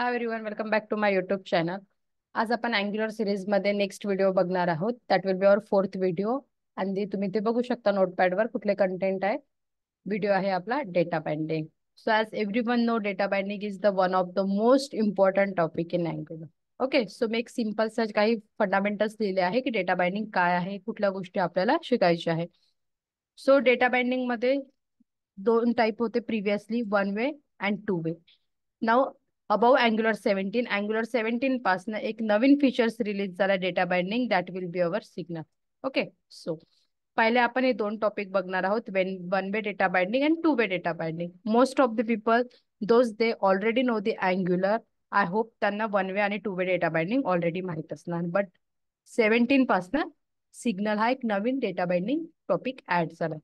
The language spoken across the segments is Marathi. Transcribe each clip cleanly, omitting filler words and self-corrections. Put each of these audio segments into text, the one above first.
High everyone, welcome back to my YouTube channel. आज आपण अँग्युलर सिरीज मध्ये नेक्स्ट व्हिडिओ बघणार आहोत. That will be our fourth video. आणि तुम्ही ते बघू शकता नोटपॅड वर कुठले कंटेंट आहे. व्हिडिओ आहे आपला data binding. So as everyone know, data binding is the one of the most important topic in Angular. Okay, so मी एक सिम्पल सच काही फंडामेंटल्स लिहिले आहे की डेटा बाइंडिंग काय आहे, कुठल्या गोष्टी आपल्याला शिकायच्या आहे. सो डेटा बाइंडिंग मध्ये दोन टाइप होते previously, one way and two way. Now above Angular 17 पासन एक नवीन फीचर्स रिलीज झाला data binding, that will be our signal. Okay, so पहिले आपण हे दोन टॉपिक बघणार आहोत, one way data binding and two way data binding. Most of the people those they already know the Angular. I hope त्यांना वन वे आणि two way data binding already माहित असणार. बट 17 पासन सिग्नल हा एक नवीन डेटा बाइंडिंग टॉपिक ऍड झाला.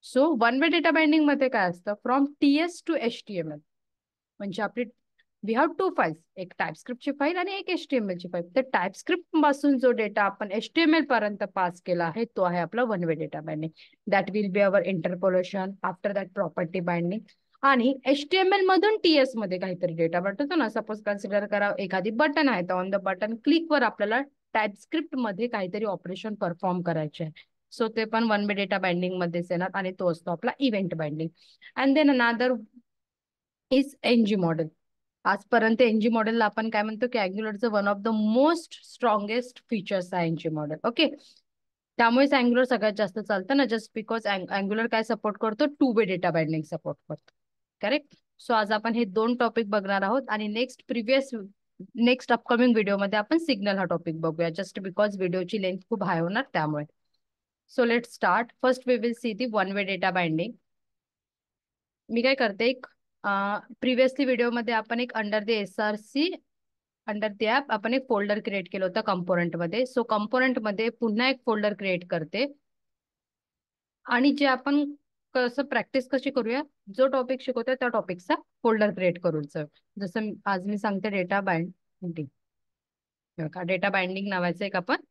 So one way data binding मध्ये काय असतं, फ्रॉम टीएस टू HTML. म्हणजे आपली वी हॅव टू फाईल्स, एक टाइपस्क्रिप्टची फाईल आणि एक HTML ची फाईल. तर टाइपस्क्रिप्ट पासून जो डेटा आपण HTML पर्यंत पास केला आहे तो आहे आपला one way data binding. That will be our interpolation, after that property binding. आणि HTML मधून टीएस मध्ये काहीतरी डेटा पाठवतो ना. सपोज कन्सिडर करा एखादी बटन आहे, तर ऑन द बटन क्लिक वर आपल्याला टाइपस्क्रिप्ट मध्ये काहीतरी ऑपरेशन परफॉर्म करायचे आहे. सो ते पण वन वे डेटा बाइंडिंग मध्येच येणार आणि तो असतो आपला event binding. And then another is NG model. आजपर्यंत एनजी मॉडेलला आपण काय म्हणतो की अँग्युलरचं one of the most strongest features आहे एनजी मॉडेल. ओके, त्यामुळेच अँग्युलर सगळ्यात जास्त चालतं ना, जस्ट बिकॉज अँग्युलर काय सपोर्ट करतो, two way data binding support करतो. करेक्ट. सो आज आपण हे दोन टॉपिक बघणार आहोत आणि नेक्स्ट अपकमिंग व्हिडिओमध्ये आपण सिग्नल हा टॉपिक बघूया, जस्ट बिकॉज व्हिडिओची लेंथ खूप हाय होणार त्यामुळे. So let start. First we will see the one way data binding. मी काय करते, एक प्रिव्हियसली व्हिडिओमध्ये आपण एक under the SRC under the app आपण एक फोल्डर क्रिएट केलं होतं कंपोनंट मध्ये. सो कंपोनंट मध्ये पुन्हा एक फोल्डर क्रिएट करते आणि जे आपण कसं प्रॅक्टिस कशी करूया, जो टॉपिक शिकवतोय त्या टॉपिकचा फोल्डर क्रिएट करूच. जसं आज मी सांगते डेटा बाइंडिंग. डेटा बाइंडिंग नावाचं एक आपण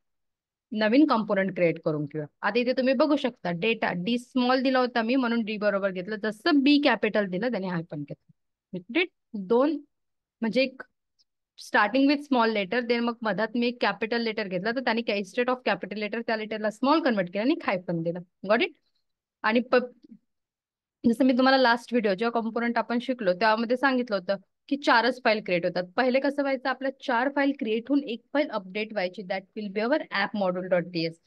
नवीन कंपोनंट क्रिएट करून घेऊया. आता इथे तुम्ही बघू शकता डेटा डी स्मॉल दिला होता मी, म्हणून डी बरोबर घेतलं. जसं बी कॅपिटल दिलं त्याने हायफन घेतलं. दोन म्हणजे एक starting with small letter, then मग मधात मी एक कॅपिटल लेटर घेतला, तर त्याने इन्स्टेड ऑफ कॅपिटल लेटर त्या लेटरला स्मॉल कन्वर्ट केलं आणि हायफन दिलं. Got it. आणि जसं मी तुम्हाला लास्ट व्हिडिओ जेव्हा कंपोनंट आपण शिकलो त्यामध्ये सांगितलं होतं की चारच फाईल क्रिएट होतात. पहिले कसं व्हायचं, आपल्या चार फाईल क्रिएट होऊन एक फाईल अपडेट व्हायची, that will be our app module dot TS.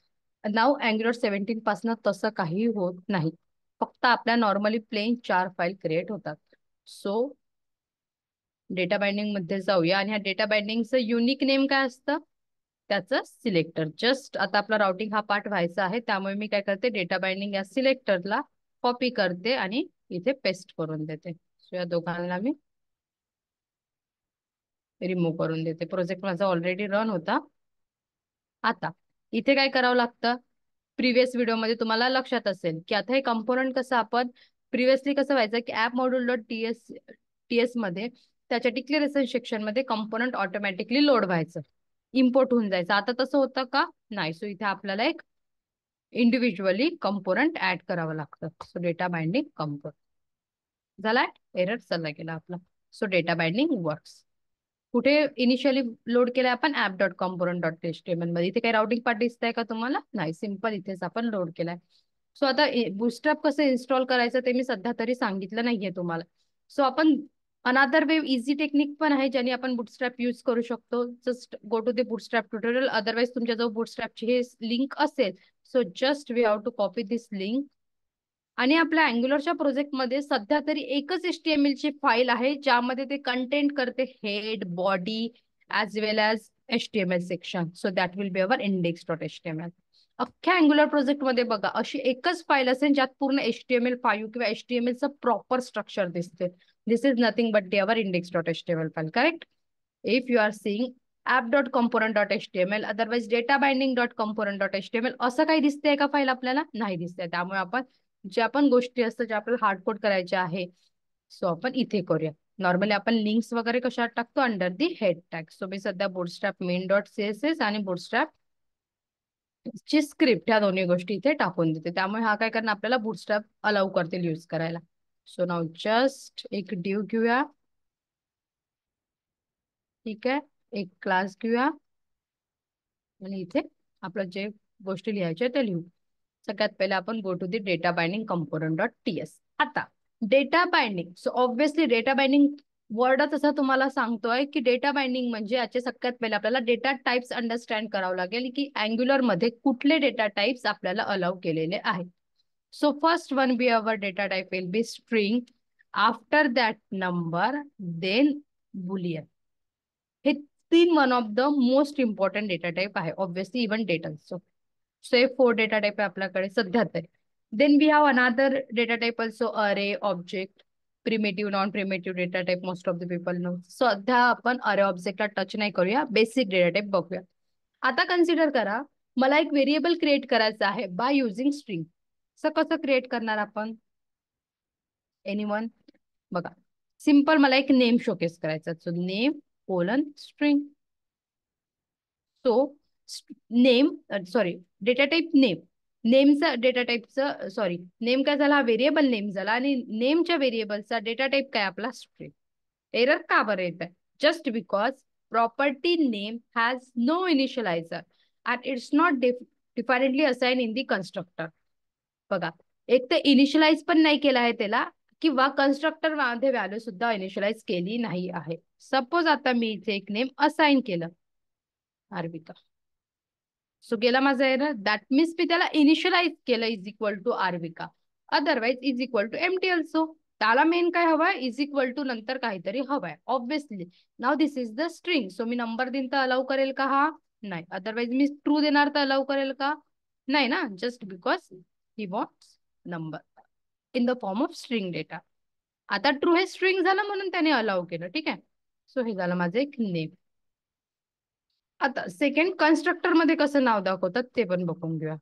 Now Angular 17 पासून तसं काही होत नाही. फक्त आपल्या नॉर्मली प्लेन चार फाईल क्रिएट होतात. सो डेटा बाइंडिंग मध्ये जाऊया आणि ह्या डेटा बाइंडिंगचं युनिक नेम काय असतं, त्याचं सिलेक्टर. जस्ट आता आपला राउटिंग हा पार्ट व्हायचा आहे, त्यामुळे मी काय करते, डेटा बाइंडिंग या सिलेक्टरला कॉपी करते आणि इथे पेस्ट करून देते. सो या दोघांना मी रिमूव्ह करून देते. प्रोजेक्ट माझा ऑलरेडी रन होता. आता इथे काय करावं लागतं, प्रिव्हियस व्हिडिओमध्ये तुम्हाला लक्षात असेल की आता हे कंपोनंट कसं आपण प्रिव्हियसली कसं व्हायचं की ऍप मॉड्यूल डॉट टीएस मध्ये त्याच्या डिक्लेरेशन सेक्शन मध्ये कंपोनंट ऑटोमॅटिकली लोड व्हायचं, इम्पोर्ट होऊन जायचं. आता तसं होतं का, नाही. सो इथे आपल्याला एक इंडिव्हिज्युअली कंपोनंट ऍड करावं लागतं. सो डेटा बाइंडिंग कंपोनंट झाला, एरर चालला गेला आपला. So data binding works. कुठे इनिशियली लोड केलाय आपण, app dot component dot HTML मध्ये. इथे काही राउटिंग पार्ट दिसतंय का तुम्हाला, नाही. सिम्पल इथेच आपण लोड केलाय. सो आता बुटस्ट्रॅप कसं इन्स्टॉल करायचं ते मी सध्या तरी सांगितलं नाहीये तुम्हाला. सो आपण अनादर वे इझी टेक्निक पण आहे ज्याने आपण बुटस्ट्रॅप यूज करू शकतो. Just go to the Bootstrap tutorial. Otherwise तुमच्याजवळ बुटस्ट्रॅपची हे लिंक असेल, so just we have to copy this link. आणि आपल्या अँग्युलरच्या प्रोजेक्टमध्ये सध्या तरी एकच HTML ची फाईल आहे ज्यामध्ये ते कंटेंट करते head, body as well as HTML section. So that will be our index.html. अख्ख्या अँग्युलर प्रोजेक्टमध्ये बघा अशी एकच फाईल असेल ज्यात पूर्ण HTML5 किंवा HTMLचं प्रॉपर स्ट्रक्चर दिसते. This is nothing but there index.html file. Correct. If you are seeing app.component.html, otherwise data binding dot component dot HTML असं काही दिसतंय का फाईल, आपल्याला नाही दिसतंय. त्यामुळे आपण ज्या पण गोष्टी असतात ज्या आपल्याला हार्डकोड करायच्या आहे, सो आपण इथे करूया. नॉर्मली आपण लिंक्स वगैरे कशात टाकतो, under the head tag. So मी सध्या बुटस्ट्रॅप मेन डॉट CSS आणि बुटस्ट्रॅप ची स्क्रिप्ट ह्या दोन्ही गोष्टी इथे टाकून देते. त्यामुळे हा काय करणार, आपल्याला बुटस्ट्रॅप अलाउ करतील यूज करायला. सो नाव जस्ट एक डिव घेऊया ठीक आहे, एक क्लास घेऊया आणि इथे आपलं जे गोष्टी लिहायच्या ते लिहू. सगळ्यात पहिले आपण go to the data binding component dot TS. आता data binding, so obviously data binding वर्डच असं तुम्हाला सांगतोय की डेटा बाइंडिंग म्हणजे याचे सगळ्यात पहिले आपल्याला डेटा टाइप्स अंडरस्टँड करावं लागेल की अँग्युलर मध्ये कुठले डेटा टाइप्स आपल्याला अलाउ केलेले आहेत. So first one be our data type will be string, after that number, then boolean. हे तीन one of the most important data type आहे ऑब्व्हियसली इव्हन डेटा. सो हे फोर डेटा टाइप आहे आपल्याकडे सध्या तरी. Then we have another data type also, अरे, object, primitive, non primitive data type most of the people know. सध्या आपण अरे ऑब्जेक्टला टच नाही करूया, बेसिक डेटा टाइप बघूया. आता कन्सिडर करा, मला एक व्हेरिएबल क्रिएट करायचं आहे बाय युझिंग स्ट्रिंग. कसं क्रिएट करणार आपण? एनीवन? बघा, सिंपल मला एक नेम शोकेस करायचा. So name colon string. So name, sorry, data type name, नेमचा डेटा टाइपचं, सॉरी, नेम काय झाला? व्हेरिएबल नेम झाला आणि नेमच्या व्हेरिएबलचा डेटा टाइप काय आपला? स्ट्रिंग. एरर का बरं येत आहे? Just because property name has no initializer and it's not differently assign in the constructor. बघा, एक तर इनिशियलाइज पण नाही केला आहे त्याला, किंवा कन्स्ट्रक्टर मध्ये व्हॅल्यू सुद्धा इनिशियलाइज केली नाही आहे. सपोज आता मी इथे एक नेम असाइन केलं, आर्विका. सो गेला माझा एरर. दॅट मीन्स मी त्याला इनिशियलाइज केलं is equal to Arvika, otherwise is equal to empty also. त्याला मेन काय हवंय? इज इक्वल टू नंतर काहीतरी हवंय obviously. Now this is the string. So मी नंबर देईन तर अलाउ करेल का? हा नाही. अदरवाइज मी ट्रू देणार तर अलाउ करेल का? नाही ना, just because he wants number in the form of string data. आता ट्रू हे स्ट्रिंग झालं म्हणून त्याने अलाउ केलं. ठीक आहे, सो हे झालं माझं एक नेम. आता सेकंड, कन्स्ट्रक्टर मध्ये कसं नाव दाखवतात ते पण बघून घेऊया.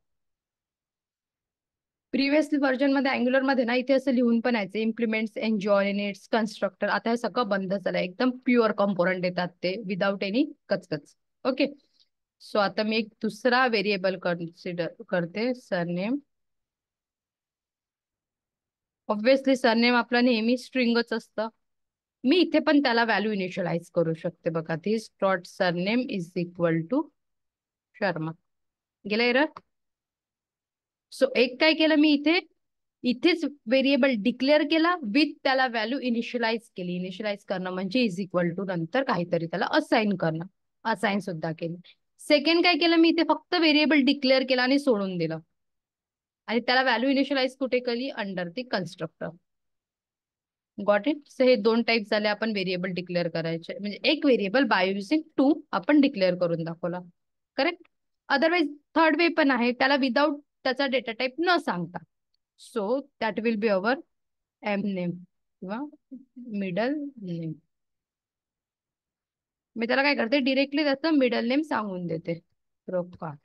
प्रिव्हियस व्हर्जन मध्ये अँग्युलर मध्ये ना इथे असं लिहून पण यायचं, implements enjoy in its constructor. आता हे सगळं बंद झालंय, एकदम प्युअर कंपोनंट येतात ते विदाउट एनी कचकच. ओके, सो आता मी एक दुसरा व्हेरिएबल कन्सिडर करते, सरनेम. ऑब्व्हियसली सरनेम आपलं नेहमी स्ट्रिंगच असतं. मी इथे पण त्याला व्हॅल्यू इनिशियलाइज करू शकते. बघा, this dot surname is equal to Sharma. गेला एरर? सो एक काय केलं मी इथे, इथेच व्हेरिएबल डिक्लेअर केला विथ त्याला व्हॅल्यू इनिशियलाइज केली. इनिशियलाइज करणं म्हणजे इज इक्वल टू नंतर काहीतरी त्याला असाइन करणं. असाइन सुद्धा केली. सेकंड काय केलं मी इथे, फक्त व्हेरिएबल डिक्लेअर केला आणि सोडून दिलं, आणि त्याला व्हॅल्यू इनिशियलाइज कुठे केली? Under the constructor. Got it? So हे दोन टाइप झाले आपण व्हेरिएबल डिक्लेअर करायचे. म्हणजे एक व्हेरिएबल बाय युझिंग टू आपण डिक्लेअर करून दाखवला. करेक्ट? अदरवाइज थर्ड वे पण आहे, त्याला विदाउट त्याचा डेटा टाइप न सांगता. So that will be our M name किंवा मिडल नेम. मी त्याला काय करते, डिरेक्टली त्याचं मिडल नेम सांगून देते, प्रकाश.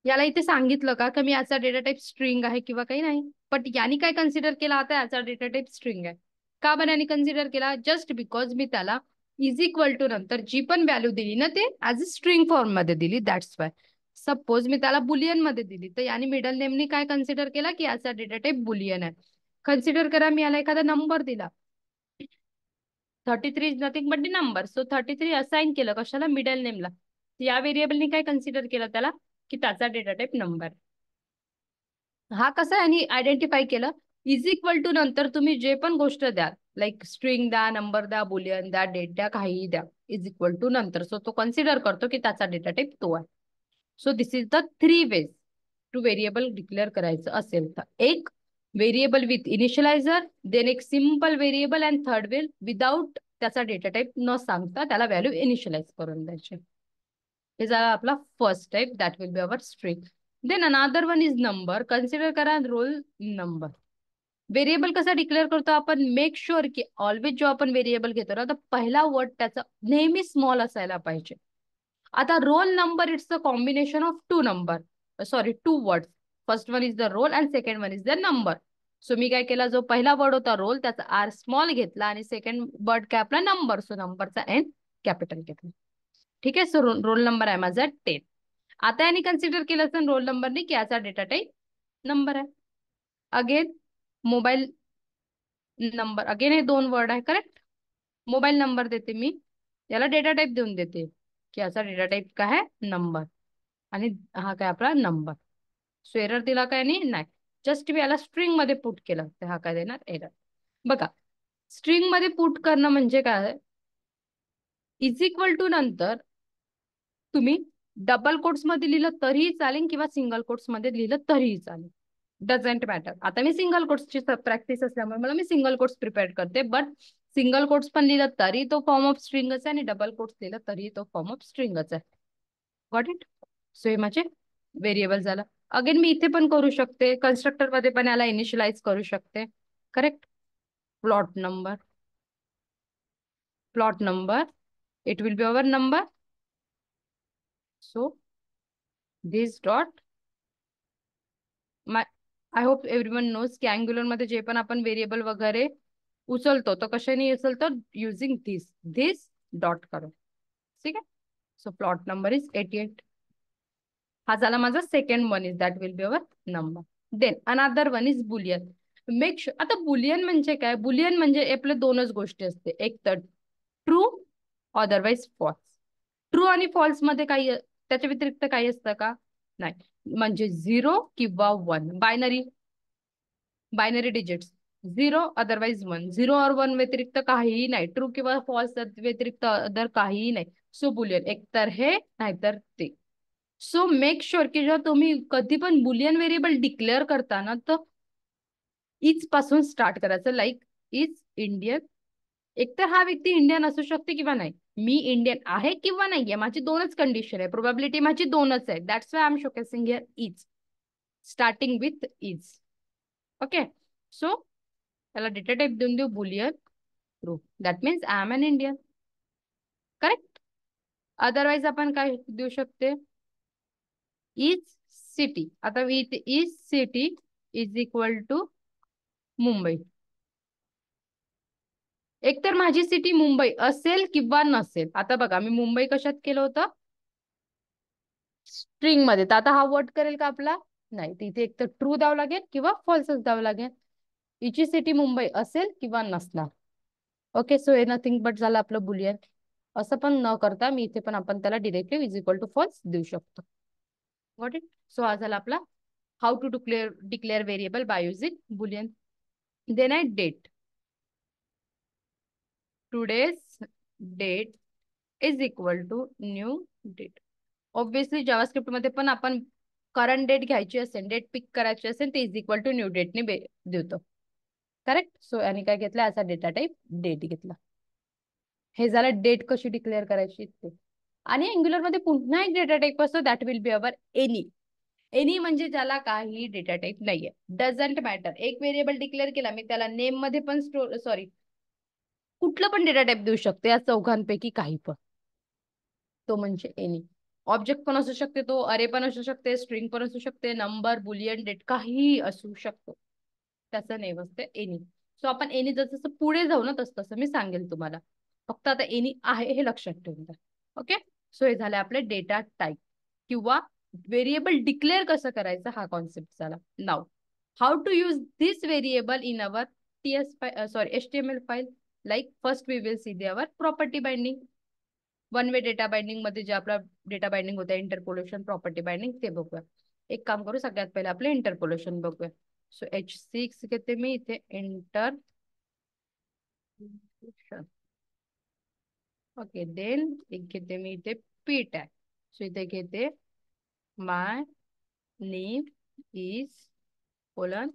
याला इथे सांगितलं का मी याचा डेटा टाइप स्ट्रिंग आहे किंवा काही नाही, बट यांनी काय कन्सिडर केला, आता याचा डेटा टाइप स्ट्रिंग आहे. का बरं यांनी कन्सिडर केला? जस्ट बिकॉज मी त्याला इज इक्वल टू नंतर जी पण व्हॅल्यू दिली ना ते ऍज अ स्ट्रिंग फॉर्म मध्ये दिली, दॅट्स वाय. सपोज मी त्याला बुलियन मध्ये दिली, तर याने मिडल नेमनी काय कन्सिडर केला की याचा डेटा टाइप बुलियन आहे. कन्सिडर करा, मी याला एखादा नंबर दिला, 33 is nothing but the number. So 33 assign केलं कशाला? मिडल नेमला. या व्हेरिएबलनी काय कन्सिडर केलं त्याला की त्याचा डेटा टाइप नंबर. हा कसा यांनी आयडेंटिफाय केलं? इज इक्वल टू नंतर तुम्ही जे पण गोष्ट द्या, लाईक स्ट्रिंग द्या, नंबर द्या, बुलियन द्या, डेट द्या, काहीही द्या, इज इक्वल टू नंतर, सो तो कन्सिडर करतो की त्याचा डेटा टाइप तो आहे. So this is the three ways two variable declare करायचं असेल तर. एक व्हेरिएबल विथ इनिशियलायझर, देन एक simple variable, and third well without त्याचा डेटा टाइप न सांगता त्याला व्हॅल्यू इनिशियलाइज करून द्यायची. हे झाला आपला first type, that will be our string. Then another one is number. Consider करा रोल नंबर. व्हेरिएबल कसा डिक्लेअर करतो आपण? मेक शुअर की ऑलवेज जो आपण व्हेरिएबल घेतो ना, तर पहिला वर्ड त्याचा नेहमी स्मॉल असायला पाहिजे. आता roll number it's a combination of two number, sorry two words. First one is the roll and second one is the number. So मी काय केला, जो पहिला वर्ड होता रोल त्याचा आर स्मॉल घेतला आणि सेकंड वर्ड काय आपला नंबर, सो नंबरचा एन कॅपिटल घेतला. ठीक आहे, सो रोल नंबर आहे माझा 10. आता यांनी कन्सिडर केलं असेल रोल नंबरने की याचा डेटा टाइप नंबर आहे. अगेन मोबाईल नंबर, अगेन हे दोन वर्ड आहे, करेक्ट? मोबाईल नंबर देते मी, याला डेटा टाईप देऊन देते की याचा डेटा टाईप काय आहे, नंबर. आणि हा काय आपला नंबर. सो एरर दिला काय नाही. जस्ट मी याला स्ट्रिंग मध्ये पुट केलं तर हा काय देणार, एरर. बघा, स्ट्रिंग मध्ये पुट करणं म्हणजे काय, इज इक्वल टू नंतर तुम्ही डबल कोट्स मध्ये लिहिलं तरीही चालेल किंवा सिंगल कोट्स मध्ये लिहिलं तरीही चालेल. Doesn't matter. आता मी सिंगल कोट्सची प्रॅक्टिस असल्यामुळे मला मी सिंगल कोट्स प्रिपेअर करते, बट सिंगल कोट्स पण लिहिलं तरी तो फॉर्म ऑफ स्ट्रिंगच आहे आणि डबल कोट्स लिहिलं तरी तो फॉर्म ऑफ स्ट्रिंगच आहे. Got it. सो हे माझे व्हेरिएबल झालं. अगेन मी इथे पण करू शकते, कन्स्ट्रक्टर मध्ये पण याला इनिशियलाइज करू शकते. Correct. Plot number, plot number, it will be our number. So this dot my, I hope everyone knows की अँग्युलर मध्ये जे पण आपण व्हेरिएबल वगैरे उचलतो तो कशाने उचलतो, युझिंग दिस डॉट करून. ठीक आहे. So plot number is 88. हा झाला माझा second one, is that will be our number. Then another one is boolean. Make sure. आता बुलियन म्हणजे काय, बुलियन म्हणजे आपले दोनच गोष्टी असते, एक तर ट्रू, अदरवाइज फॉल्स. ट्रू आणि फॉल्स मध्ये काही त्याच्या व्यतिरिक्त काही असतं का, नाही. म्हणजे 0 किंवा 1, बायनरी, बायनरी डिजिट्स. 0 अदरवाइज 1, 0 और 1 व्यतिरिक्त काहीही नाही, ट्रू किंवा फॉल्स व्यतिरिक्त अदर काहीही नाही. सो बुलियन एकतर हे नाहीतर ते. सो मेक शुअर की जेव्हा तुम्ही कधी पण बुलियन व्हेरिएबल डिक्लेअर करता ना, तर इज पासून स्टार्ट करायचं. Like is Indian. एकतर हा व्यक्ती इंडियन असू शकते किंवा नाही. मी इंडियन आहे किंवा नाहीये, माझी दोनच कंडिशन आहे, प्रोबॅबिलिटी माझी दोनच आहे. That's why I am showcasing here is, starting with is. Okay. So त्याला डेटा टाईप देऊन देऊ boolean true. That means I am an Indian. Correct. Otherwise आपण काय देऊ शकते, इज सिटी. आता with is city is equal to Mumbai. एकतर माझी सिटी मुंबई असेल किंवा नसेल. आता बघा, मी मुंबई कशात केलं होतं, स्ट्रिंग मध्ये. तर आता हा वर्ड करेल का आपला, नाही. तिथे एकतर ट्रू द्यावं लागेल किंवा फॉल्सच द्यावं लागेल. हिची सिटी मुंबई असेल किंवा नसणार. ओके. सो हे नथिंग बट झालं आपलं बुलियन. असं पण न करता मी इथे पण आपण त्याला directly is equal to false देऊ शकतो. Got it. सो हा झाला आपला how to declare variable by using boolean. Then आहे date. Today's date is equal to new date. Obviously JavaScript मध्ये पण आपण करंट डेट घ्यायची असेल, डेट पिक करायची असेल, ते इज इक्वल टू न्यू डेटने देतो. करेक्ट. सो आणि काय घेतला, असा डेटा टाईप डेट घेतला. हे झालं डेट कशी डिक्लेअर करायची ते. आणि अँग्युलर मध्ये पुन्हा एक डेटा टाईप असतो, that will be our any. Any म्हणजे ज्याला काही डेटा टाईप नाहीये. Doesn't matter. एक व्हेरिएबल डिक्लेअर केला मी, त्याला नेम मध्ये पण सॉरी कुठलं पण डेटा टाईप देऊ शकते, या चौघांपैकी काही पण. तो म्हणजे एनी. ऑब्जेक्ट पण असू शकते, तो अरे पण असू शकते, स्ट्रिंग पण असू शकते, नंबर, बुलियन, डेट काहीही असू शकतो. त्याचं नेम असते एनी. सो आपण एनी जसं जसं पुढे जाऊ ना, तसं तसं मी सांगेल तुम्हाला. फक्त आता एनी आहे हे लक्षात ठेवून द्या. ओके. सो हे झाले आपले डेटा टाईप किंवा व्हेरिएबल डिक्लेअर कसं करायचं, हा कॉन्सेप्ट झाला. Now how to use this variable in our HTML file. Like first we will see our property binding. One way data binding मध्ये जे आपला डेटा बाइंडिंग होतं, इंटरपोलेशन, प्रॉपर्टी बाइंडिंग, ते बघूया. एक काम करू, सगळ्यात पहिले आपले इंटरपोलेशन बघूया. सो H6 घेते मी इथे, इंटर. ओके. देन एक घेते मी इथे पी टॅग. सो इथे घेते माय नेम इज कोलन.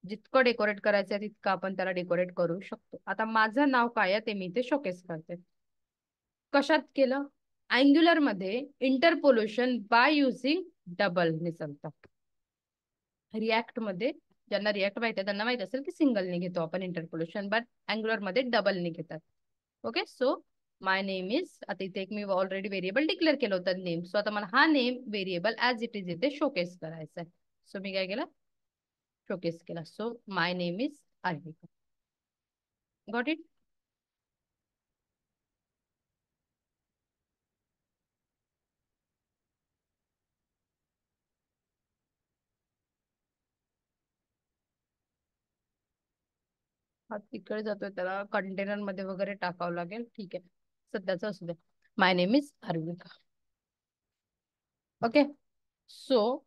जितकं डेकोरेट करायचं आहे तितकं आपण त्याला डेकोरेट करू शकतो. आता माझं नाव काय आहे ते मी इथे शोकेस करते. कशात केलं, अँग्युलर मध्ये इंटरपोलेशन बाय युझिंग डबल ने चालतं. रिॲक्ट मध्ये ज्यांना रिॲक्ट माहिती आहे त्यांना माहित असेल की सिंगलने घेतो आपण इंटरपोलेशन, बट अँग्युलर मध्ये डबलने घेतात. Okay. So my name is, आता इथे एक मी ऑलरेडी व्हेरिएबल डिक्लेअर केलं होतं नेम. सो आता मला हा name variable as it is इथे शोकेस करायचा आहे. सो मी काय केलं, शोकेस केला. So my name is Arpika. Got it. हा तिकडे जातोय, त्याला कंटेनर मध्ये वगैरे टाकावं लागेल. ठीक आहे, सध्याच असू दे. माय नेम इज अर्विका. ओके. सो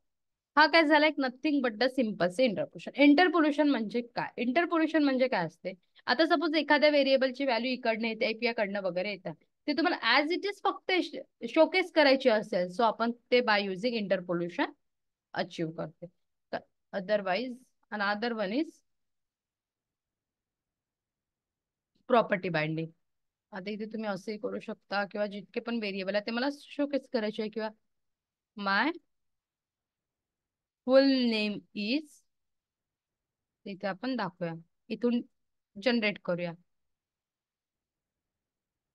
हा काय झाला, एक नथिंग बट द सिम्पल से इंटरपोल्युशन. इंटरपोल्युशन म्हणजे काय? इंटरपोल्युशन म्हणजे काय असते? आता सपोज एखाद्या व्हेरिएबलची व्हॅल्यू इकडनं येते, एपीआय कडनं वगैरे येतात, ते तुम्हाला ऍज इट इज फक्त शोकेस करायची असेल, सो आपण ते बाय युझिंग इंटरपोल्युशन अचीव करते. Otherwise another one is property binding. आता इथे तुम्ही असंही करू शकता, किंवा जितके पण व्हेरिएबल आहे ते मला शोकेस करायचे आहे, किंवा माय फुल नेम इज, इथे आपण दाखवूया, इथून जनरेट करूया.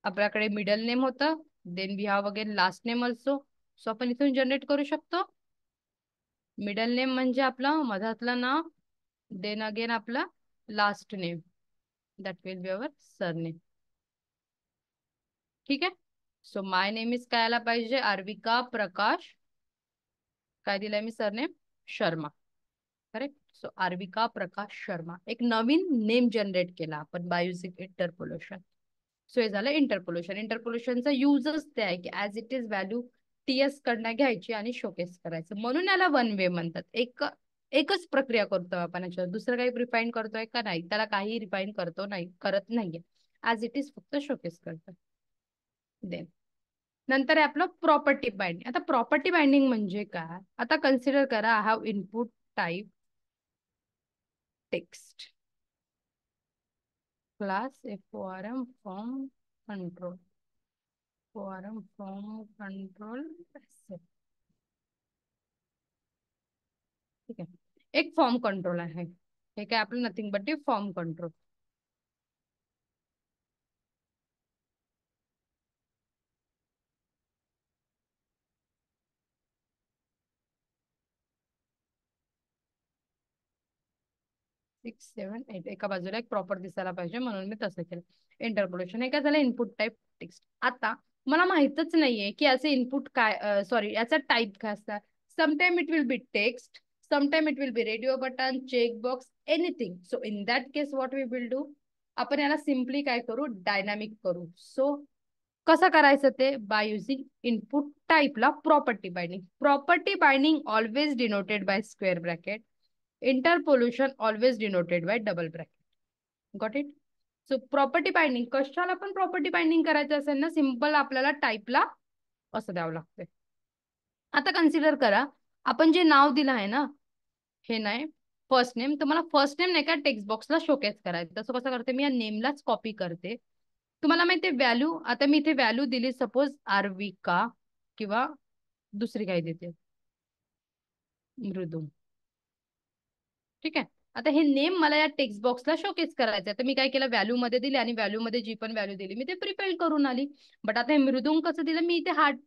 आपल्याकडे मिडल नेम होतं, then we have again last name also. So आपण इथून जनरेट करू शकतो. मिडल नेम म्हणजे आपलं मधातलं नाव, देन अगेन आपला last name, that will be our surname. ठीक आहे. सो माय नेम इज काय आला पाहिजे? अर्विका प्रकाश, काय दिलंय मी surname? Sharma. Correct. So अर्विका Prakash Sharma, एक नवीन नेम जनरेट केला आपण बाय युझिंग इंटरपोल्युशन. सो हे झालं इंटरपोल्युशन. इंटरपोल्युशनचा युजच ते आहे की as it is value TS कडनं घ्यायची आणि शोकेस करायचं, म्हणून याला वन वे म्हणतात. एकच प्रक्रिया करतोय आपण याच्यावर, दुसरं काही रिफाईन करतोय का? नाही, त्याला काही रिफाईन करत नाहीये. ऍज इट इज फक्त शोकेस करतोय. देन नंतर आहे आपलं प्रॉपर्टी बाइंडिंग. आता प्रॉपर्टी बाइंडिंग म्हणजे काय? आता कन्सिडर करा, I have input type text class FORM form control, form form control. ठीक आहे, एक फॉर्म कंट्रोल आहे. हे काय आपलं नथिंग बट फॉर्म कंट्रोल. 6 7 8 एका बाजूला एक प्रॉपर दिसायला पाहिजे, म्हणून मी तसं केलं. इंटरपोलेशन हे काय झालं? Input type text. आता मला माहितच नाहीये की याचे इनपुट काय, सॉरी याचा टाईप काय असतात. Sometime it will be text, sometime it will be radio button, check box, anything. So in that case what we will do, आपण याला सिम्पली काय करू? डायनामिक करू. सो कसं करायचं ते? बाय युझिंग इनपुट टाईपला property binding. Property binding always denoted by square bracket, interpolation always denoted by double bracket. Got it? So property binding कशाला पण प्रॉपर्टी बाइंडिंग करायचं असेल ना, सिम्पल आपल्याला टाईपला असं द्यावं लागतंय. आता कन्सिडर करा, आपण जे नाव दिलं आहे ना, हे नाही फर्स्ट नेम, तर मला फर्स्ट नेम नाही का टेक्स्ट बॉक्सला शोकेस करायचं. तसं कसं करते मी? या नेमलाच कॉपी करते. तुम्हाला माहिती व्हॅल्यू, आता मी इथे व्हॅल्यू दिली सपोज आर्विका, किंवा दुसरी काही देते, मृदू. ठीक आहे. आता हे नेम मला या टेक्स्ट बॉक्सला शोकेस करायचं आहे, तर मी काय केलं? व्हॅल्यू मध्ये दिली, आणि व्हॅल्यू मध्ये जी पण व्हॅल्यू दिली मी ते प्रिपेंड करून आली. बट आता हे मृदुंग कसं दिलं? मी इथे हार्ड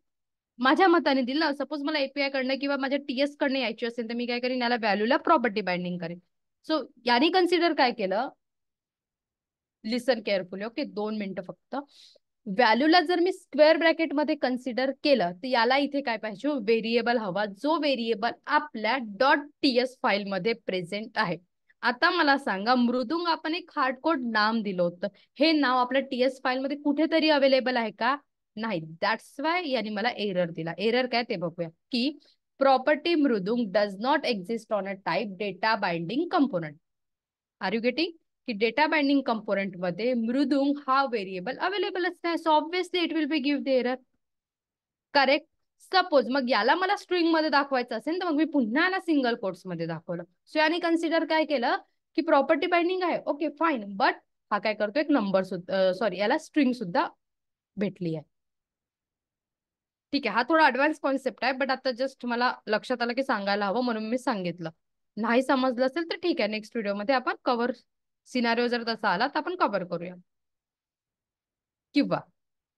माझ्या मताने दिलं. सपोज मला एपीआय कडनं किंवा माझ्या टीएस कडनं यायची असेल, तर मी काय करेन? याला व्हॅल्यूला प्रॉपर्टी बाइंडिंग करेन. सो याने कन्सिडर काय केलं? लिसन केअरफुली. ओके, 2 मिनिटं फक्त. व्हॅल्यूला जर मी स्क्वेअर ब्रॅकेट मध्ये कन्सिडर केलं, तर याला इथे काय पाहिजे? व्हेरिएबल हवा, जो व्हेरिएबल आपल्या डॉट टीएस फाईल मध्ये प्रेझेंट आहे. आता मला सांगा, मृदुंग आपण एक हार्डकोड नाम दिलं होतं, हे नाव आपल्या टीएस फाईल मध्ये कुठेतरी अवेलेबल आहे का? नाही. दॅट्स वाय यांनी मला एरर दिला. एरर काय ते बघूया, की property Mridang does not exist on a type data binding component. Are you getting? की डेटा बाइंडिंग कंपोनेंट मध्ये मृदुंग हा व्हेरिएबल अवेलेबलच नाही. So obviously it will be give the error. Correct. Suppose मग याला मला स्ट्रिंग मध्ये दाखवायचं असेल, तर मग मी पुन्हा याला सिंगल कोट्स मध्ये दाखवलं. सो याने कन्सिडर काय केलं, की प्रॉपर्टी बाइंडिंग आहे, ओके फाईन, बट हा काय करतो? एक नंबर सुद्धा, सॉरी याला स्ट्रिंग सुद्धा भेटली आहे. ठीक आहे, हा थोडा अडव्हान्स कॉन्सेप्ट आहे, बट आता जस्ट मला लक्षात आलं की सांगायला हवं, म्हणून मी सांगितलं. नाही समजलं असेल तर ठीक आहे, नेक्स्ट व्हिडिओमध्ये आपण कव्हर, सिनारिओ जर तसा आला तर आपण कव्हर करूया. किंवा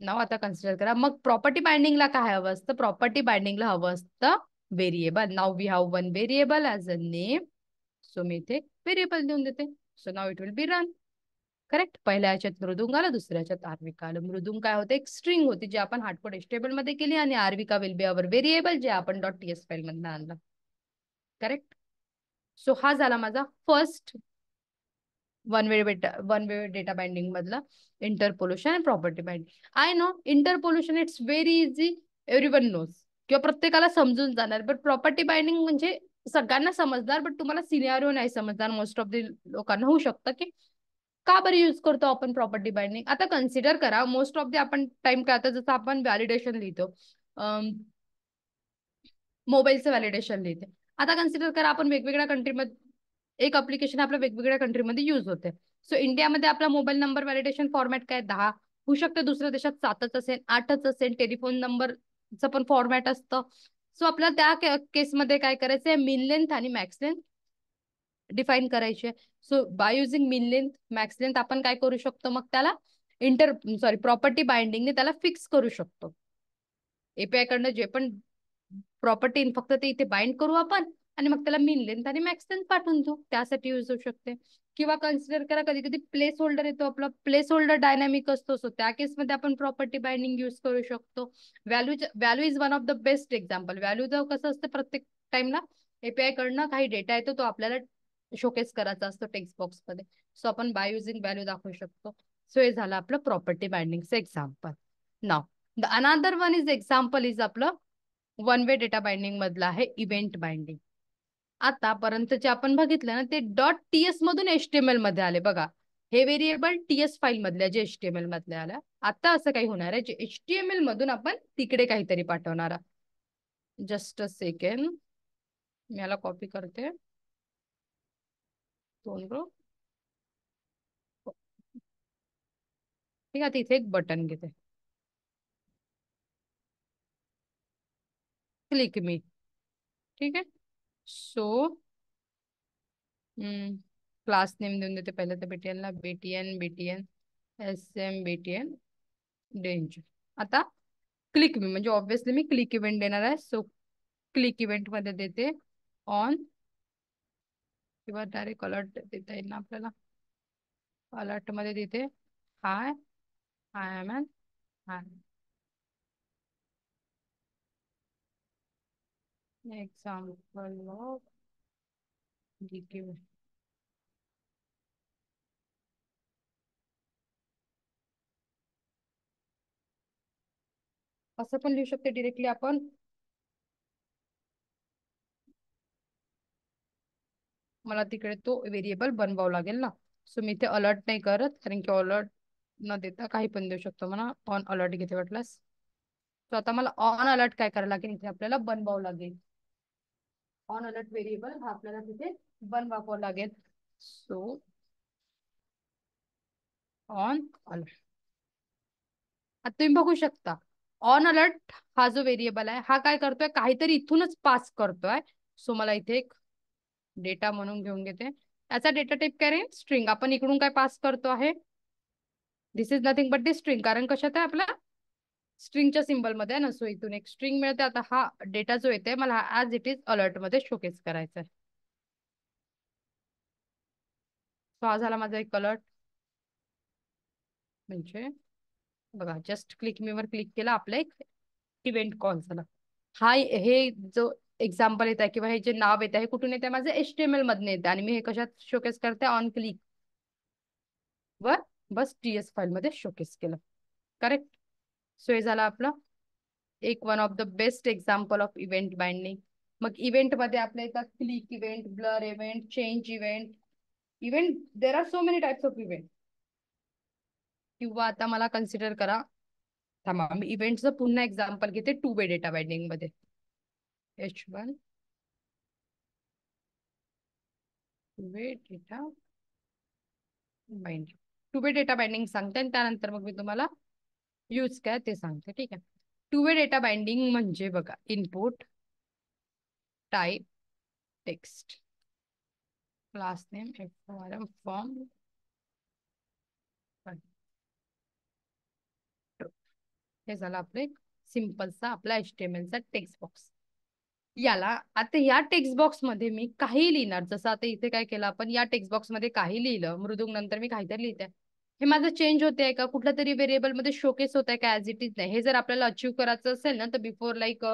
नाव आता कन्सिडर करा, मग प्रॉपर्टी बाइंडिंगला काय हवं असतं? प्रॉपर्टी बाइंडिंगला हवं असतं variable. Now we have one variable as a name, so मी इथे व्हेरिएबल देऊन देते. So now it will be run. Correct. पहिल्या ह्याच्यात मृदुंग आलं, दुसऱ्या ह्याच्यात आर्विका आलं. मृदुंग काय होते? एक स्ट्रिंग होती जी आपण हार्डकोड एचटीएमएल मध्ये केली, आणि आर्विका विल बी अवर व्हेरिएबल जे आपण डॉट टीएस फाईल मधनं आणलं. करेक्ट. सो हा झाला माझा first one way data binding मधला इंटरपोल्युशन आणि property binding. I know interpolation it's very easy, everyone knows, किंवा प्रत्येकाला समजून जाणार. बट प्रॉपर्टी बाइंडिंग म्हणजे सगळ्यांना समजणार, बट तुम्हाला सिनारिओ नाही समजणार. मोस्ट ऑफ द लोकांना होऊ शकतं की का बरं यूज करतो आपण प्रॉपर्टी बाइंडिंग. आता कन्सिडर करा, मोस्ट ऑफ द आपण टाइम काय, आता जसं आपण व्हॅलिडेशन लिहितो, मोबाईलचं व्हॅलिडेशन लिहिते. आता कन्सिडर करा आपण वेगवेगळ्या कंट्रीमध्ये एक अप्लिकेशन आपल्या वेगवेगळ्या कंट्रीमध्ये यूज होते. सो इंडियामध्ये आपला मोबाईल नंबर व्हॅलिडेशन फॉर्मॅट काय, 10 होऊ शकते. दुसऱ्या देशात 7च असेल, 8च असेल. टेलिफोन नंबरचं पण फॉर्मॅट असतं. सो आपल्याला त्या केसमध्ये काय करायचंय, मीन लेंथ आणि मॅक्स लेंथ डिफाईन करायची आहे. So by using mean length max length आपण काय करू शकतो, मग त्याला प्रॉपर्टी बाइंडिंगने त्याला फिक्स करू शकतो. एपीआय कडनं जे पण प्रॉपर्टी फक्त ते इथे बाइंड करू आपण, आणि मग त्याला मीन लेंथ आणि मॅक्स लेंथ पाठवून देऊ. त्यासाठी यूज होऊ शकते. किंवा कन्सिडर करा कधी कधी प्लेस होल्डर येतो आपला, प्लेस होल्डर डायनॅमिक असतो. सो त्या केसमध्ये आपण प्रॉपर्टी बाइंडिंग यूज करू शकतो. Value is one of the best example. Value जर कसं असतं, प्रत्येक टाइमला एपीआय कडनं काही डेटा येतो, तो आपल्याला शोकेस करायचा असतो टेक्स्ट बॉक्स मध्ये. सो आपण बाय युझिंग व्हॅल्यू दाखवू शकतो. सो हे झालं आपलं प्रॉपर्टी बाइंडिंगचं example. Now the another one is example is आपलं वन वे डेटा बाइंडिंग मधलं आहे इव्हेंट बाइंडिंग. आतापर्यंत जे आपण बघितलं ना, ते डॉट टीएस मधून एचटीएमएल मध्ये आले बघा. हे व्हेरिएबल टीएस फाईल मधल्या जे एचटीएमएल मधले आल्या. आता असं काही होणार आहे, जे एचटीएमएल मधून आपण तिकडे काहीतरी पाठवणार. जस्ट अ सेकंड, मी याला कॉपी करते. 2 रो. ठीक आहे, तिथे एक बटन घेते, क्लिक मी. ठीक आहे. सो क्लास नेम देऊन देते पहिले तर बीटीएन ला, बीटीएन SM बीटीएन डेंज. आता क्लिक मी म्हणजे ऑब्व्हियसली मी क्लिक इव्हेंट देणार आहे. सो क्लिक इव्हेंट मध्ये देते ऑन, किंवा डायरेक्ट अलर्ट देता येईल ना आपल्याला. अलर्ट मध्ये देते hi, I am an hi example of click. असं पण लिहू शकते डिरेक्टली आपण. मला तिकडे तो व्हेरिएबल बनवावा लागेल ना. सो मी ते अलर्ट नाही करत, कारण की अलर्ट न देता काही पण देऊ शकतो. मला ऑन अलर्ट घेते वाटल्यास. तो आता मला ऑन अलर्ट काय करायला लागेल, इथे आपल्याला बनवावं लागेल. ऑन अलर्ट व्हेरिएबल हा आपल्याला तिथे बनवावं लागेल. सो ऑन अलर्ट, आता तुम्ही बघू शकता ऑन अलर्ट हा जो व्हेरिएबल आहे, हा काय करतोय, काहीतरी इथूनच पास करतोय. सो मला इथे एक डेटा म्हणून घेऊन घेते. याचा डेटा टाईप काय रे, स्ट्रिंग. आपण इकडून काय पास करतो आहे, this is nothing but this string. कारण कशात आहे, आपला स्ट्रिंगच्या सिम्बल मध्ये आहे ना. सो इथून एक स्ट्रिंग मिळते. आता हा डेटा जो येते मला ऍज इट इज अलर्ट मध्ये शोकेस करायचा आहे. सो हा झाला माझा एक अलर्ट. म्हणजे बघा, जस्ट क्लिक मी वर क्लिक केला, आपला एक इव्हेंट कॉल झाला. हा हे जो एक्झाम्पल येत आहे किंवा हे जे नाव येत आहे, कुठून येत आहे, माझं HTML मधून येते. आणि मी हे कशात शोकेस करते, ऑन क्लिक वर बस TS फाईल मध्ये शोकेस केलं. करेक्ट. सो हे झालं आपलं एक one of the best example of event binding. मग इव्हेंट मध्ये आपल्या येतात click event, blur event, change event. Event there are so many types of event. किंवा आता मला कन्सिडर करा, थांबा मी इव्हेंटचं पुन्हा एक्झाम्पल घेते टू वे डेटा बाइंडिंग मध्ये. H1 to way data binding. To way data binding सांगते आणि त्यानंतर मग मी तुम्हाला यूज काय ते सांगते. ठीक आहे. टू वे डेटा बाइंडिंग म्हणजे बघा, input type text, class name FORM form, हे झालं आपलं एक सिम्पलचा आपला HTML चा टेक्स्ट बॉक्स. याला आता या टेक्स्ट बॉक्स मध्ये मी काही लिहिणार. जसं आता इथे काय केलं आपण, या टेक्स्ट बॉक्स मध्ये काही लिहिलं, मृदुंग नंतर मी काहीतरी लिहिते. हे माझं चेंज होते आहे का, कुठल्या तरी व्हेरिएबल मध्ये शोकेस होत आहे का, ऍज इट इज नाही. हे जर आपल्याला अचीव्ह करायचं असेल ना, तर बिफोर लाईक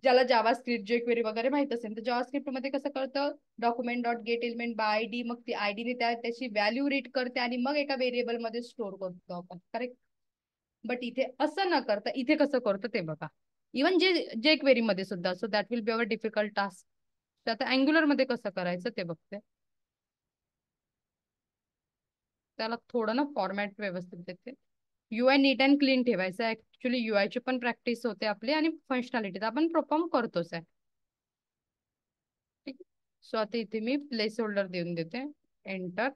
ज्याला जावा स्क्रिप्ट jQuery वगैरे माहित असेल तर जावा स्क्रिप्ट मध्ये कसं करतं, document dot gate element by ID, मग ती आयडीने त्याची व्हॅल्यू रीड करते आणि मग एका व्हेरिएबल मध्ये स्टोअर करतो आपण, करेक्ट. बट इथे असं न करता इथे कसं करतो ते बघा. इव्हन जे क्वेरी मध्ये सुद्धा, so that will be our difficult task. तर आता अँग्युलर मध्ये कसं करायचं ते बघते. त्याला थोडं ना फॉर्मॅट व्यवस्थित देते. UI नीट अँड क्लीन ठेवायचं. ऍक्च्युली UI ची पण प्रॅक्टिस होते आपली आणि फंक्शनॅलिटी तर आपण परफॉर्म करतोच आहे. ठीक. सो आता इथे मी प्लेस होल्डर देऊन देते. एंटर.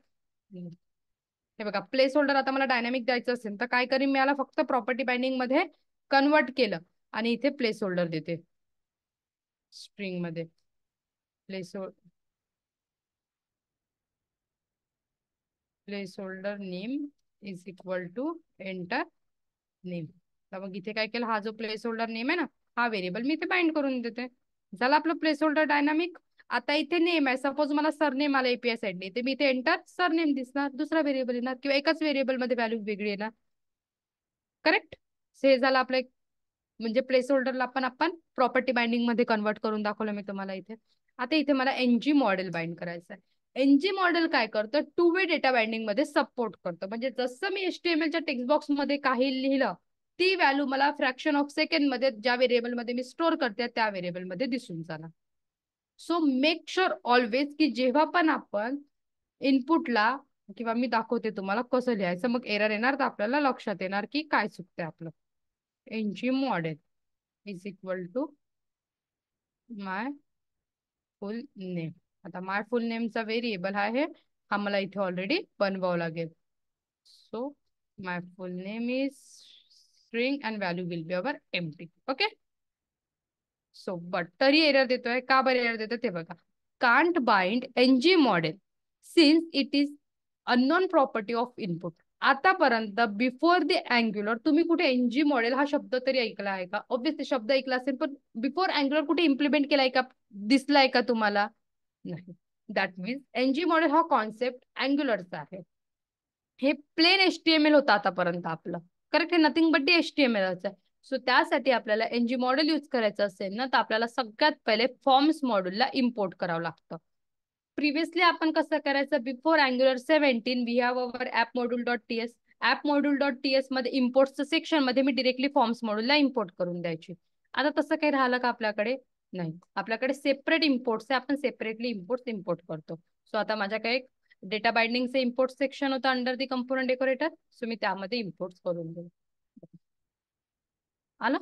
हे बघा, प्लेस होल्डर आता मला डायनॅमिक द्यायचं असेल तर काय करीन, मी याला फक्त प्रॉपर्टी बाइंडिंग मध्ये कन्वर्ट केलं आणि इथे प्लेस होल्डर देते स्ट्रिंग मध्ये. Place place holder name is equal to enter name. तर मग इथे काय केलं, हा जो प्लेस होल्डर नेम आहे ना, हा व्हेरिएबल मी इथे बाइंड करून देते. झालं आपलं प्लेस होल्डर डायनामिक. आता इथे नेम आहे, सपोज मला सरनेम आला एपीआय साईडने, ते मी इथे एंटर सरनेम दिसणार, दुसरा व्हेरिएबल येणार किंवा एकाच व्हेरिएबल मध्ये व्हॅल्यू वेगळी येणार. करेक्ट. हे झालं आपलं म्हणजे प्लेस होल्डरला पण आपण प्रॉपर्टी बाइंडिंग मध्ये कन्वर्ट करून दाखवलं मी तुम्हाला इथे. आता इथे मला एनजी मॉडेल बाइंड करायचं आहे. एनजी मॉडेल काय करतं, टू वे डेटा बाइंडिंग मध्ये सपोर्ट करतं. म्हणजे जसं मी HTML टेक्स्ट बॉक्स मध्ये काही लिहिलं, ती व्हॅल्यू मला फ्रॅक्शन ऑफ सेकंड मध्ये ज्या व्हेरिएबल मध्ये मी स्टोअर करते त्या व्हेरिएबल मध्ये दिसून जाणार. सो मेक शुअर ऑलवेज की जेव्हा पण आपण इनपुटला, किंवा मी दाखवते तुम्हाला कसं लिहायचं, मग एरर येणार तर आपल्याला लक्षात येणार की काय चुकतंय आपलं. NG model is equal to my full name. आता माय फुल नेमचा व्हेरिएबल आहे हा, मला इथे ऑलरेडी बनवावं लागेल. So my full name is string and value will be our empty. Okay. So but तरी एरर देतोय का, बरं एरर देतोय ते बघा. Can't bind NG model since it is unknown property of input. आतापर्यंत बिफोर द अँग्युलर तुम्ही कुठे एनजी मॉडेल हा शब्द तरी ऐकला आहे का? ऑब्विसली शब्द ऐकला असेल, पण बिफोर अँग्युलर कुठे इम्प्लिमेंट केलाय का, दिसलाय का तुम्हाला? नाही. दॅट मीन्स एनजी मॉडेल हा कॉन्सेप्ट अँग्युलरचा आहे. हे प्लेन HTML होतं आतापर्यंत आपलं, करेक्ट. हे नथिंग बट HTML आहे. सो त्यासाठी आपल्याला एनजी मॉडेल यूज करायचं असेल ना, तर आपल्याला सगळ्यात पहिले फॉर्म्स मॉड्यूलला इम्पोर्ट करावं लागतं. प्रिव्हियसली आपण कसं करायचं, before Angular 17 we have our app module dot TS. App module dot TS मध्ये इम्पोर्टचं सेक्शन मध्ये मी डिरेक्टली फॉर्म्स मॉड्यूलला इम्पोर्ट करून द्यायची. आता तसं काही राहिलं का आपल्याकडे? नाही. आपल्याकडे सेपरेट इम्पोर्ट्स आहे, आपण सेपरेटली इम्पोर्ट करतो. सो आता माझ्याकडे डेटा बाइंडिंगचे इम्पोर्ट सेक्शन होतं under the component decorator, so मी त्यामध्ये इम्पोर्ट करून देऊ. आलं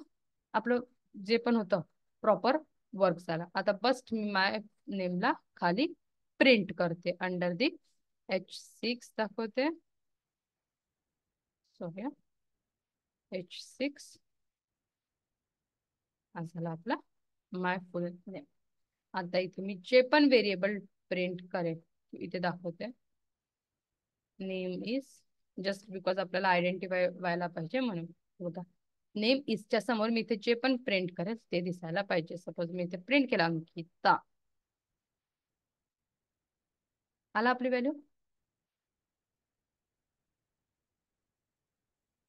आपलं जे पण होतं प्रॉपर वर्क झाला. आता बस मी माय नेमला खाली प्रिंट करते अंडर दी H6 दाखवते. सॉरी, H6 हा झाला आपला माय फुल नेम. आता इथे मी जे पण व्हेरिएबल प्रिंट करेल इथे दाखवते. नेम इज, जस्ट बिकॉज आपल्याला आयडेंटिफाय व्हायला पाहिजे म्हणून बघा, नेम इजच्या समोर मी इथे जे पण प्रिंट करेल ते दिसायला पाहिजे. सपोज मी इथे प्रिंट केला अंकिता, आला आपली व्हॅल्यू.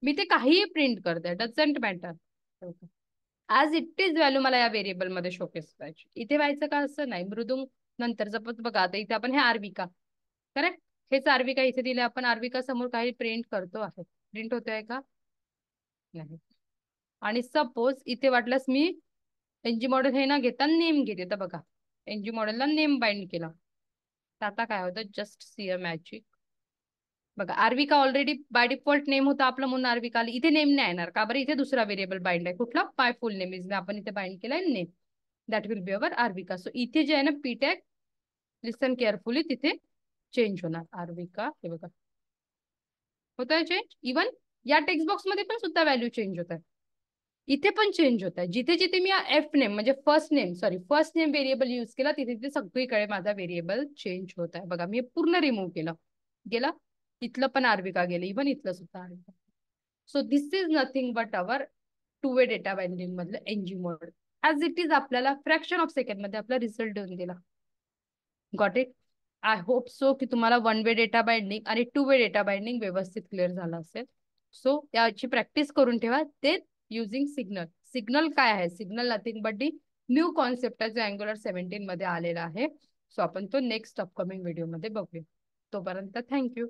मी ते काहीही प्रिंट करते, doesn't matter. As it is value मला या व्हेरिएबल मध्ये शोकेस पाहिजे. इथे व्हायचं का असं नाही. मृदुंग नंतर सपोज बघा, आता इथे आपण हे आर्विका, करेक्ट. हेच आर्विका इथे दिले, आपण आर्विका समोर काही प्रिंट करतो आहे, प्रिंट होतोय का? नाही. आणि सपोज इथे वाटल्यास मी एनजी मॉडेल हे ना घेता नेम घेते, तर बघा एनजी मॉडेलला नेम बाइंड केला. तर आता काय होतं, जस्ट सी अ मॅजिक. बघा आर्विका ऑलरेडी बाय डिफॉल्ट नेम होता आपलं म्हणून आर्विका आली. इथे नेम नाही येणार का बरं, इथे दुसरा व्हेरिएबल बाइंड आहे. कुठला? माय फुल नेम इज, आपण इथे बाइंड केलाय name, that will be our Arvika. So इथे जे आहे ना पी टॅग, लिसन केअरफुली, तिथे चेंज होणार आर्विका. हे बघा होत आहे चेंज. इव्हन या टेक्स्ट बॉक्स मध्ये पण सुद्धा व्हॅल्यू चेंज होत आहे, इथे पण चेंज होत आहे. जिथे जिथे मी एफ नेम म्हणजे फर्स्ट नेम व्हेरिएबल यूज केला, तिथे तिथे सगळीकडे माझा व्हेरिएबल चेंज होत आहे. बघा मी पूर्ण रिमूव्ह केलं, गेला इथलं पण आर्विका गेलं, इव्हन इथलं सुद्धा Arvika. So this is nothing but our two way data binding मधलं NG model. As it is आपल्याला फ्रॅक्शन ऑफ सेकंड मध्ये आपला रिझल्ट देऊन दिला. Got it. I hope so की तुम्हाला वन वे डेटा बाइंडिंग आणि टू वे डेटा बाइंडिंग व्यवस्थित क्लिअर झालं असेल. सो याची प्रॅक्टिस करून ठेवा, ते युझिंग सिग्नल. सिग्नल काय आहे? Signal nothing but the new concept आहे जो अँग्युलर 17 मध्ये आलेला आहे. सो आपण तो नेक्स्ट अपकमिंग व्हिडिओ मध्ये बघूया. तोपर्यंत थँक्यू.